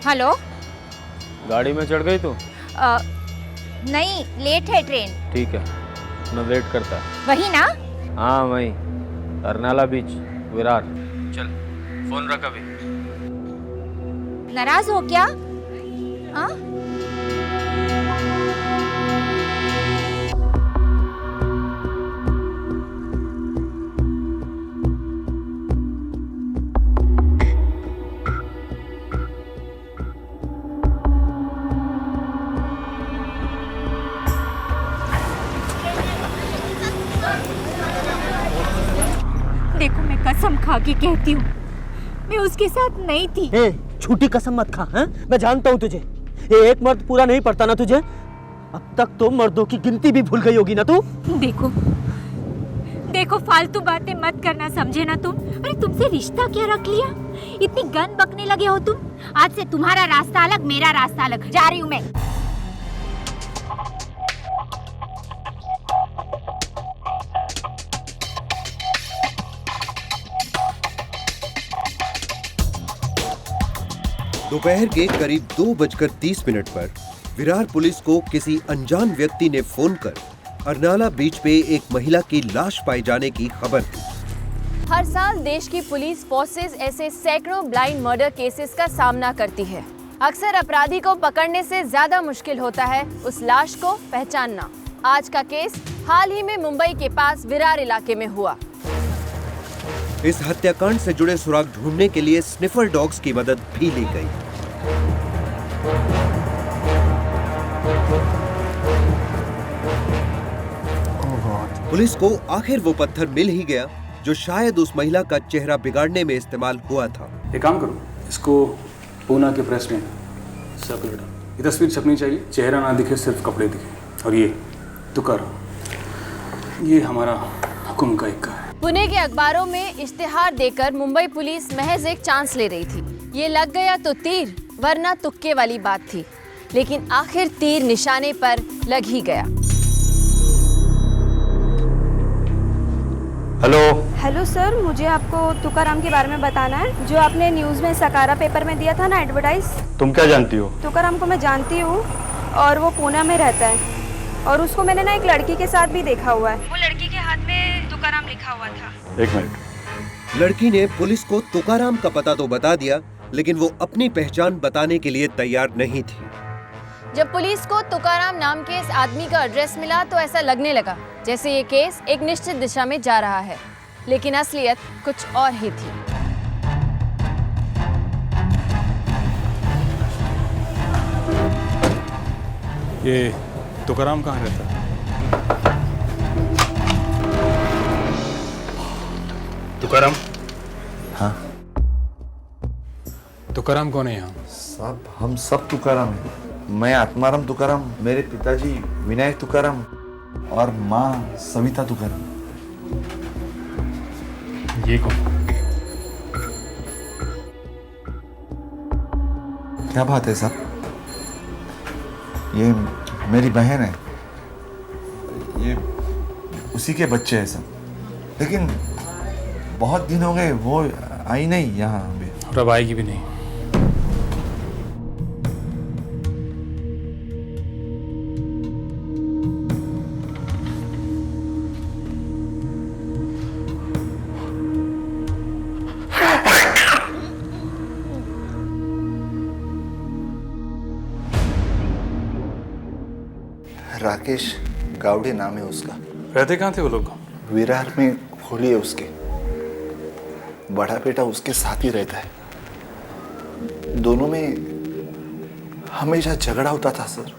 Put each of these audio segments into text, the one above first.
Hello. गाड़ी में चढ़ गई तू? नहीं, लेट है ट्रेन। ठीक है, मैं वेट करता। वही ना? हाँ वही, अर्नाला बीच, विरार। चल फोन रख अभी। नाराज हो क्या? हाँ? देखो, मैं कसम खा के कहती हूँ, मैं उसके साथ नहीं थी। झूठी कसम मत खा। हैं? मैं जानता हूँ तुझे, ये एक मर्द पूरा नहीं पड़ता ना तुझे। अब तक तो मर्दों की गिनती भी भूल गई होगी ना तू। देखो देखो, फालतू बातें मत करना, समझे ना तुम? अरे तुमसे रिश्ता क्या रख लिया? इतनी गन बकने लगे हो तुम। आज से तुम्हारा रास्ता अलग, मेरा रास्ता अलग। जा रही हूँ मैं। दोपहर के करीब 2:30 पर विरार पुलिस को किसी अनजान व्यक्ति ने फोन कर अर्नाला बीच पे एक महिला की लाश पाए जाने की खबर दी। हर साल देश की पुलिस फोर्सेस ऐसे सैकड़ों ब्लाइंड मर्डर केसेस का सामना करती है। अक्सर अपराधी को पकड़ने से ज्यादा मुश्किल होता है उस लाश को पहचानना। आज का केस हाल ही में मुंबई के पास विरार इलाके में हुआ। इस हत्याकांड से जुड़े सुराग ढूंढने के लिए स्निफर डॉग्स की मदद भी ली गई। पुलिस को आखिर वो पत्थर मिल ही गया जो शायद उस महिला का चेहरा बिगाड़ने में इस्तेमाल हुआ था। एक काम करो, इसको पूना के प्रेस में सर्कुलेट। ये तस्वीर छपनी चाहिए, चेहरा ना दिखे, सिर्फ कपड़े दिखे। और ये तुकार, ये हमारा हुक्म का इक्का है। पुणे के अखबारों में इश्तिहार देकर मुंबई पुलिस महज एक चांस ले रही थी। ये लग गया तो तीर, वरना तुक्के वाली बात थी। लेकिन आखिर तीर निशाने पर लग ही गया। हेलो सर, मुझे आपको तुकाराम के बारे में बताना है, जो आपने न्यूज़ में सकारा पेपर में दिया था ना एडवर्टाइज। तुम क्या जानती हो? तुकाराम को मैं जानती हूँ और वो पूना में रहता है और उसको मैंने ना एक लड़की के साथ भी देखा हुआ है। वो लड़की के हाथ में तुकाराम लिखा हुआ था। एक मिनट। लड़की ने पुलिस को तुकाराम का पता तो बता दिया, लेकिन वो अपनी पहचान बताने के लिए तैयार नहीं थी। जब पुलिस को तुकाराम नाम के इस आदमी का एड्रेस मिला तो ऐसा लगने लगा जैसे ये केस एक निश्चित दिशा में जा रहा है, लेकिन असलियत कुछ और ही थी। ये तुकाराम कहाँ रहता है? तुकाराम? हाँ तुकाराम कौन है यहाँ? सब, हम सब तुकाराम हैं। मैं आत्माराम तुकाराम, मेरे पिताजी विनायक तुकाराम और माँ सविता तुकाराम। ये कौन? क्या बात है साहब? ये मेरी बहन है, ये उसी के बच्चे हैं सब। लेकिन बहुत दिन हो गए, वो आई नहीं यहाँ अभी। और अब आएगी भी नहीं। राकेश गावड़े नाम है उसका। रहते कहाँ थे वो लोग? विरार में होली है उसकी। बड़ा बेटा उसके साथ ही रहता है। दोनों में हमेशा झगड़ा होता था सर।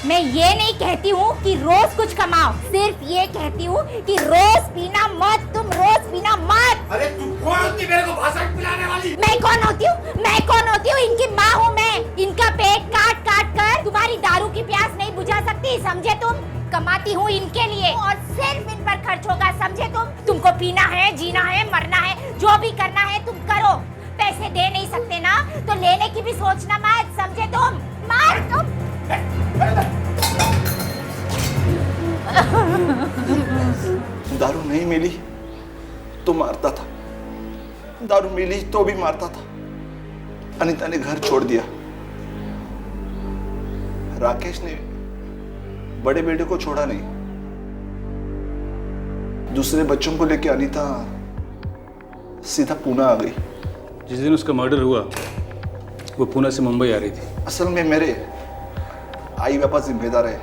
मैं ये नहीं कहती हूँ कि रोज कुछ कमाओ, सिर्फ ये कहती हूँ कि रोज पीना मत, तुम रोज पीना मत। अरे तुम कौन होती है मेरे को भाषण पिलाने वाली? मैं कौन होती हूँ? मैं कौन होती हूँ? इनकी माँ हूँ मैं। इनका पेट काट काट कर तुम्हारी दारू की प्यास नहीं बुझा सकती, समझे तुम? कमाती हूँ इनके लिए और सिर्फ इन पर खर्च होगा, समझे तुम? तुमको पीना है, जीना है, मरना है, जो भी करना है तुम करो। पैसे दे नहीं सकते ना तो लेने की भी सोचना मत, समझे तुम? मार तुम। दारू नहीं मिली तो मारता था, दारू मिली तो भी मारता था। अनीता ने घर छोड़ दिया। राकेश ने बड़े बेटे को छोड़ा नहीं। दूसरे बच्चों को लेकर अनीता सीधा पुणे आ गई। जिस दिन उसका मर्डर हुआ वो पुणे से मुंबई आ रही थी। असल में मेरे आई पापा जिम्मेदार है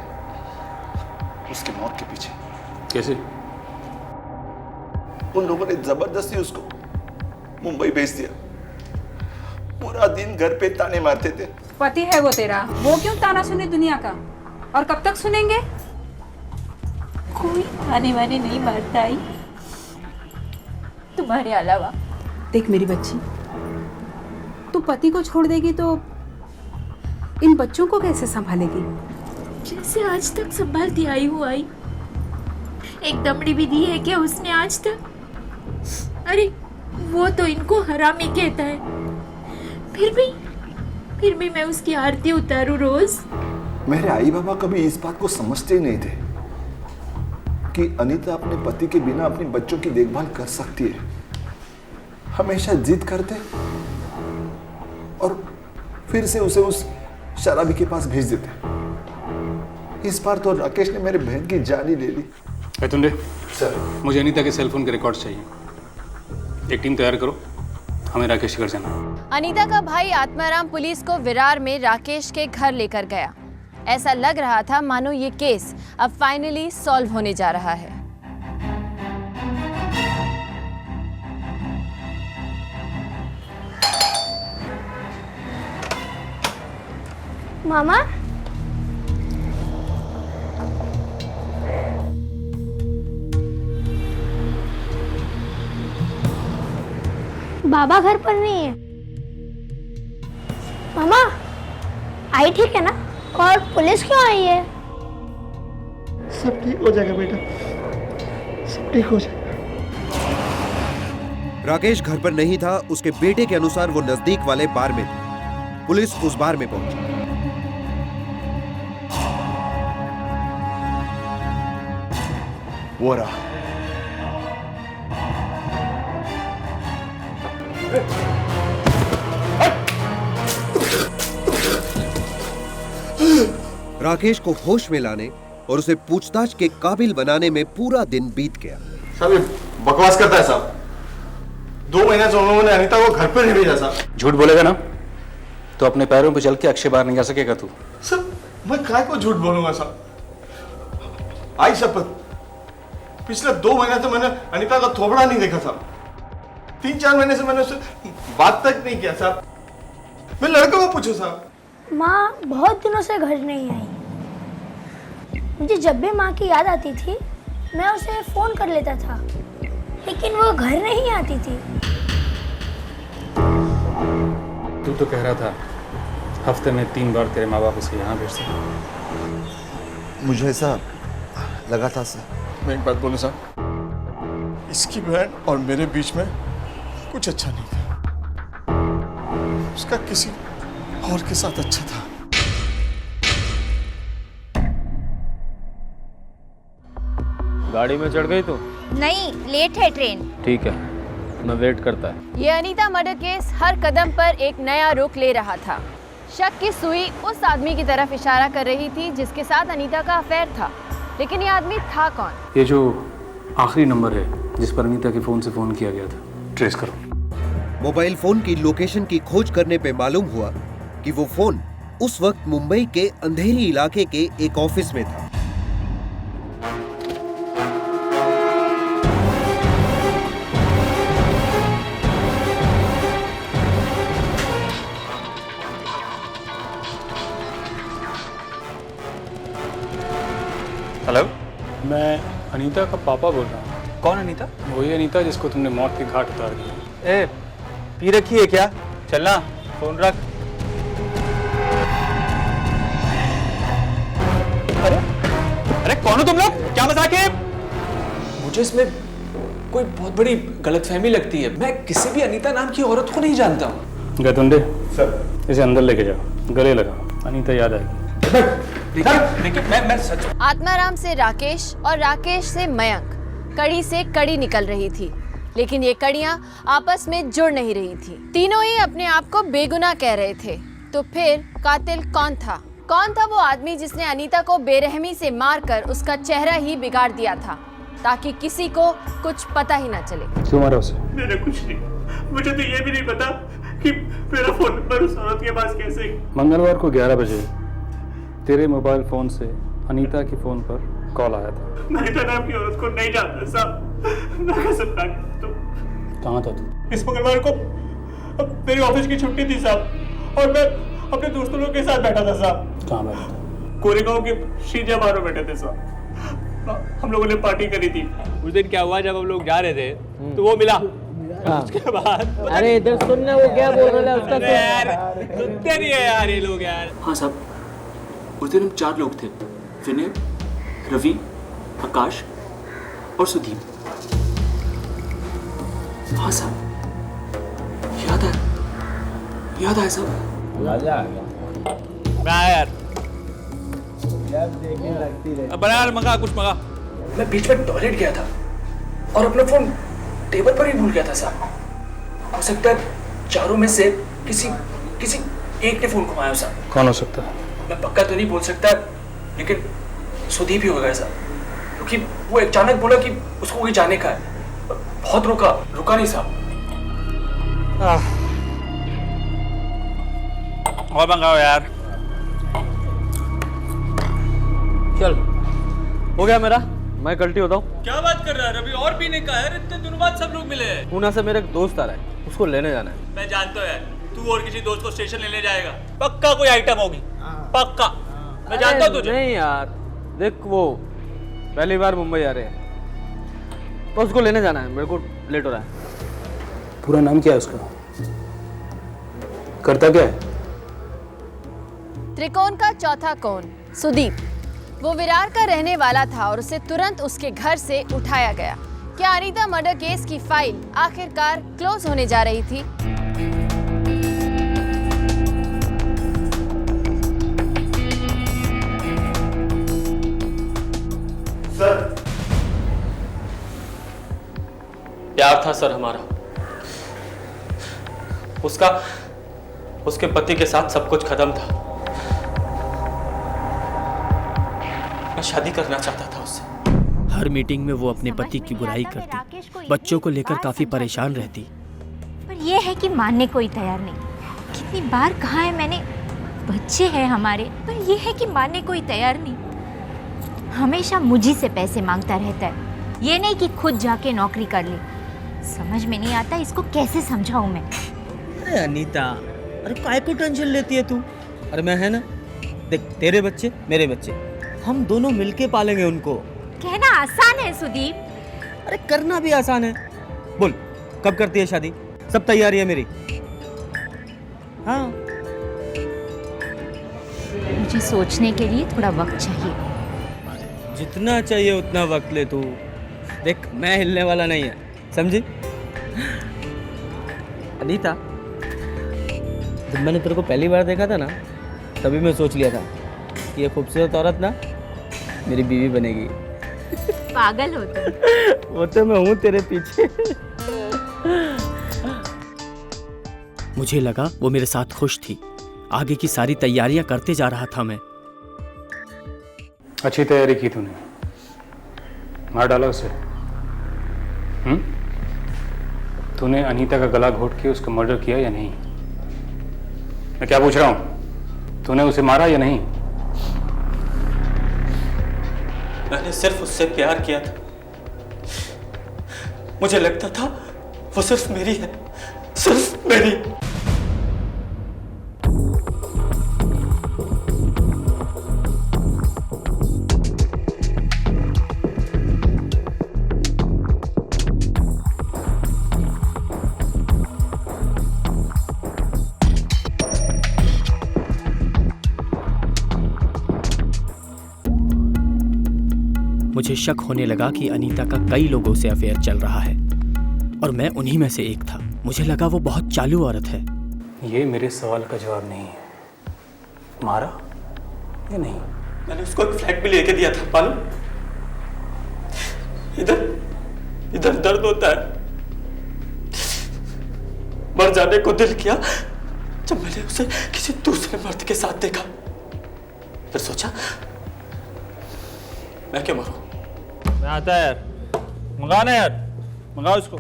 उसकी मौत के पीछे। कैसे? उन लोगों ने जबरदस्ती उसको मुंबई भेज दिया। पूरा दिन घर पे ताने मारते थे। पति है वो तेरा, वो क्यों ताना सुने दुनिया का? और कब तक सुनेंगे? कोई ताने वाने नहीं मारता आई, तुम्हारे अलावा। देख मेरी बच्ची, तू पति को छोड़ देगी तो इन बच्चों को कैसे संभालेगी? जैसे आज तक संभालती आई हूँ आई। एक दमड़ी भी दी है क्या उसने आज तक? अरे वो तो इनको हरामी कहता है, फिर भी मैं उसकी आरती उतारूं रोज। मेरे आई बाबा कभी इस बात को समझते ही नहीं थे कि अनीता अपने पति के बिना अपने बच्चों की देखभाल कर सकती है। हमेशा जिद करते और फिर से उसे उस शराबी के पास भेज देते। इस बार तो राकेश ने मेरे बहन की जान ही ले ली। तुंडे सर, मुझे अनीता के सेलफोन के रिकॉर्ड्स चाहिए। एक टीम तैयार करो, हमें राकेश के घर जाना। अनीता का भाई आत्माराम पुलिस को विरार में राकेश के घर लेकर गया। ऐसा लग रहा था मानो ये केस अब फाइनली सॉल्व होने जा रहा है। मामा, बाबा घर पर नहीं है। मामा, आई ठीक है ना? और पुलिस क्यों आई है? सब ठीक हो जाएगा बेटा, सब ठीक हो जाएगा। राकेश घर पर नहीं था। उसके बेटे के अनुसार वो नजदीक वाले बार में था। पुलिस उस बार में पहुंची। वो रहा। राकेश को होश में लाने और उसे पूछताछ के काबिल बनाने में पूरा दिन बीत गया। साहब ये बकवास करता है साहब। 2 महीने से उन लोगों ने अनीता को घर पर नहीं भेजा साहब। झूठ बोलेगा ना तो अपने पैरों पे चल के अक्षय बाहर नहीं जा सकेगा तू। सर मैं काय को झूठ बोलूंगा साहब। आई शपथ, पिछले 2 महीने से मैंने अनीता का थोबड़ा नहीं देखा साहब। 3-4 महीने से मैंने उससे बात तक नहीं किया साहब। मैं लड़के को पूछूं साहब। माँ बहुत दिनों से घर नहीं आई। मुझे जब भी माँ की याद आती थी मैं उसे फोन कर लेता था, लेकिन वो घर नहीं आती थी। तू तो कह रहा था हफ्ते में 3 बार तेरे माँ बाप उसे यहाँ भेजते। मुझे ऐसा लगा था सर। मैं एक बात बोलूं साहब, इसकी बहन और मेरे बीच में कुछ अच्छा नहीं था। उसका किसी और के साथ अच्छा था। गाड़ी में चढ़ गई तू? नहीं, लेट है ट्रेन। ठीक है, मैं वेट करता है। ये अनीता मर्डर केस हर कदम पर एक नया रुख ले रहा था। शक की सुई उस आदमी की तरफ इशारा कर रही थी जिसके साथ अनीता का अफेयर था, लेकिन ये आदमी था कौन? ये जो आखिरी नंबर है जिस पर अनीता के फोन से फोन किया गया था, ट्रेस करो। मोबाइल फोन की लोकेशन की खोज करने पे मालूम हुआ कि वो फोन उस वक्त मुंबई के अंधेरी इलाके के एक ऑफिस में था। हेलो, मैं अनीता का पापा बोल रहा हूँ। कौन अनीता? वही अनीता जिसको तुमने मौत के घाट उतार दिया। ए, पी रखी है क्या? चलना, फोन रख। अरे कौन हो तुम लोग? क्या मजाक है? मुझे इसमें कोई बहुत बड़ी गलतफहमी लगती है। मैं किसी भी अनीता नाम की औरत को नहीं जानता हूँ। गैतुंडे सर, इसे अंदर लेके जाओ, गले लगा, अनीता याद आएगी। देखिए मैं सच। आत्माराम से राकेश और राकेश से मयंक, कड़ी से कड़ी निकल रही थी। लेकिन ये कड़ियां आपस में जुड़ नहीं रही थी। तीनों ही अपने आप को बेगुनाह कह रहे थे। तो फिर कातिल कौन था? कौन था वो आदमी जिसने अनीता को बेरहमी से मारकर उसका चेहरा ही बिगाड़ दिया था ताकि किसी को कुछ पता ही ना चले? क्यों मारा उसे? मैंने कुछ नहीं, मुझे तो ये भी नहीं पता कि मेरा फोन नंबर उस औरत के पास कैसे। मंगलवार को 11 बजे तेरे मोबाइल फोन से अनीता के फोन पर कॉल आया था। मैं अनीता नाम की औरत को नहीं जानता साहब, मैं कैसे बता सकता हूं? कहाँ था तू? इस मंगलवार को मेरी ऑफिस की छुट्टी थी साहब और मैं अपने दोस्तों लोगों के साथ बैठा था साहब। कहाँ बैठा था? कोरेगांव के शीजा बार में बैठे थे साहब, हम लोगों ने पार्टी करी थी। उस दिन क्या हुआ, जब हम लोग जा रहे थे तो वो मिला। उसके बाद अरे इधर सुनना वो क्या बोल रहा है उसका। अरे यार सुनते नहीं है यार ये लोग यार। हाँ साहब, उस दिन हम 4 लोग थे, विनय, रवि, आकाश और सुदीप। हाँ साहब, याद आया साहब। यार बना यार, मंगा कुछ मंगा। मैं बीच में टॉयलेट गया था और अपना फोन टेबल पर ही भूल गया था साहब। हो सकता है चारों में से किसी एक ने फोन घुमाया साहब। कौन हो सकता है? मैं पक्का तो नहीं बोल सकता, लेकिन सुदीप ही होगा साहब, क्योंकि वो अचानक बोला कि उसको कोई जाने का है। बहुत रुका नहीं साहब। और मंगाओ यार। चल हो गया मेरा, मैं कल्टी होता हूँ। क्या बात कर रहा है रवि, और पीने का है? इतने दिनों बाद सब लोग मिले हैं। पूना से मेरा एक दोस्त आ रहा है, उसको लेने जाना है। मैं जानता हूँ यार, तू और किसी दोस्त को स्टेशन लेने जाएगा, पक्का कोई आइटम होगी, पक्का। मैं जानता हूँ तुझे। नहीं यार देख, वो पहली बार मुंबई आ रहे हैं तो उसको लेने जाना है, मेरे को लेट हो रहा है। पूरा नाम क्या है उसका? करता क्या है? त्रिकोण का चौथा कोण सुदीप। वो विरार का रहने वाला था और उसे तुरंत उसके घर से उठाया गया। क्या अनीता मर्डर केस की फाइल आखिरकार क्लोज होने जा रही थी? सर, प्यार था सर हमारा, उसके पति के साथ सब कुछ खत्म था। मैं शादी करना चाहता था उससे। हर मीटिंग में वो अपने पति की बुराई करती, बच्चों को लेकर काफी परेशान रहती। पर ये है कि मानने कोई तैयार नहीं। कितनी बार कहा है मैंने, बच्चे हैं हमारे, पर ये है कि मानने कोई तैयार नहीं। हमेशा मुझी से पैसे मांगता रहता है, ये नहीं कि खुद जाके नौकरी कर ले। समझ में नहीं आता इसको कैसे समझाऊं मैं। अरे अनीता, अरे काय को टेंशन लेती है तू? अरे मैं है ना, देख तेरे बच्चे मेरे बच्चे, हम दोनों मिलके पालेंगे उनको। कहना आसान है सुदीप, अरे करना भी आसान है। बोल कब करती है शादी? सब तैयारी है मेरी। हाँ, मुझे सोचने के लिए थोड़ा वक्त चाहिए। जितना चाहिए उतना वक्त ले तू। देख मैं हिलने वाला नहीं है, समझी? अनीता, जब मैंने तेरे को पहली बार देखा था ना, तभी मैं सोच लिया था कि ये खूबसूरत औरत ना मेरी बीवी बनेगी। पागल हो तुम। वो तो मैं हूँ तेरे पीछे। मुझे लगा वो मेरे साथ खुश थी। आगे की सारी तैयारियां करते जा रहा था मैं। अच्छी तैयारी की तूने, मार डाला उसे। तूने अनीता का गला घोट के उसका मर्डर किया या नहीं? मैं क्या पूछ रहा हूं, तूने उसे मारा या नहीं? मैंने सिर्फ उससे प्यार किया था। मुझे लगता था वो सिर्फ मेरी है, सिर्फ मेरी। मुझे शक होने लगा कि अनीता का कई लोगों से अफेयर चल रहा है और मैं उन्हीं में से एक था। मुझे लगा वो बहुत चालू औरत है। ये मेरे सवाल का जवाब नहीं है, मारा या नहीं? मैंने उसको एक फ्लैट भी लेके दिया था, मालूम? इधर दर्द होता है, मर जाने को दिल किया जब मैंने उसे किसी दूसरे मर्द के साथ देखा। फिर सोचा मैं क्यों मरूं। मैं आता है यार, मंगाना यार, मंगाओ उसको।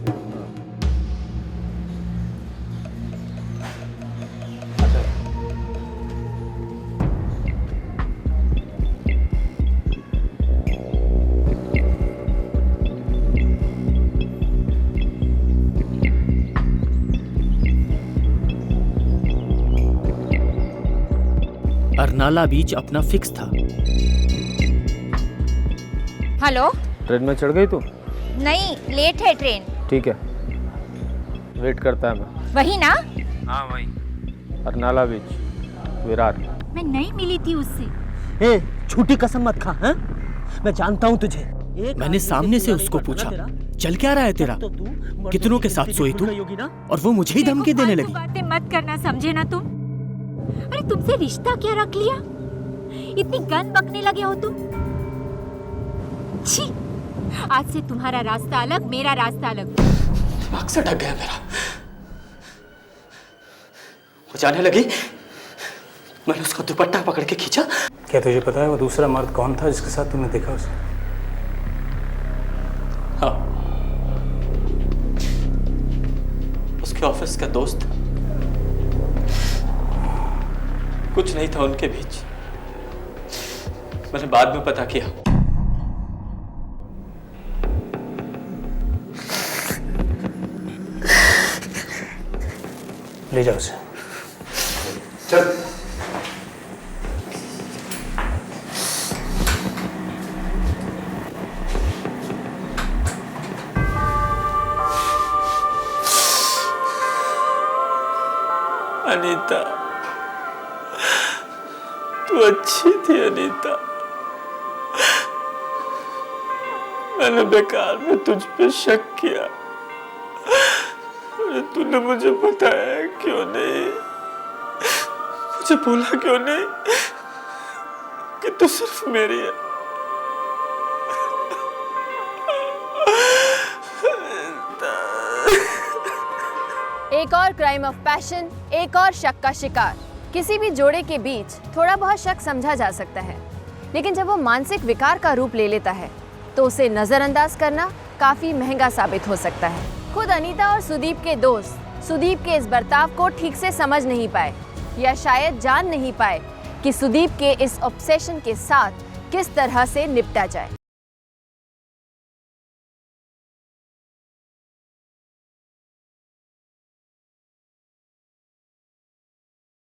अरनाला बीच अपना फिक्स था। हेलो। ट्रेन में चढ़ गई तू? नहीं, लेट है ट्रेन। ठीक है, वेट करता है मैं। वही ना? हाँ वही, अरनाला बीच, विरार। मैं नहीं मिली थी उससे। ए, झूठी कसम मत खा। हैं? मैं जानता हूँ तुझे। मैंने सामने से उसको पूछा, चल क्या रहा है तेरा? कितनों के साथ सोई तू? और वो मुझे ही धमकी देने लगी। बातें मत करना, समझे ना तुम? अरे तुमसे रिश्ता क्या रख लिया? इतनी गन बकने लगे हो तुम। छी, आज से तुम्हारा रास्ता अलग, मेरा रास्ता अलग। दिमाग से ढक गया मेरा। वो जाने लगी, मैंने उसका दुपट्टा पकड़ के खींचा। क्या तुझे पता है वो दूसरा मर्द कौन था जिसके साथ तुमने देखा उसे? हाँ, उसके ऑफिस का दोस्त। कुछ नहीं था उनके बीच, मैंने बाद में पता किया। ले जाओ उसे। चल। अनीता, तू अच्छी थी अनीता। मैंने बेकार में तुझ पे शक किया। तूने मुझे बताया क्यों नहीं? मुझे बोला क्यों नहीं कि तू सिर्फ मेरी है? एक और क्राइम ऑफ पैशन, एक और शक का शिकार। किसी भी जोड़े के बीच थोड़ा बहुत शक समझा जा सकता है, लेकिन जब वो मानसिक विकार का रूप ले लेता है तो उसे नजरअंदाज करना काफी महंगा साबित हो सकता है। खुद अनीता और सुदीप के दोस्त सुदीप के इस बर्ताव को ठीक से समझ नहीं पाए, या शायद जान नहीं पाए कि सुदीप के इस ऑब्सेशन के साथ किस तरह से निपटा जाए।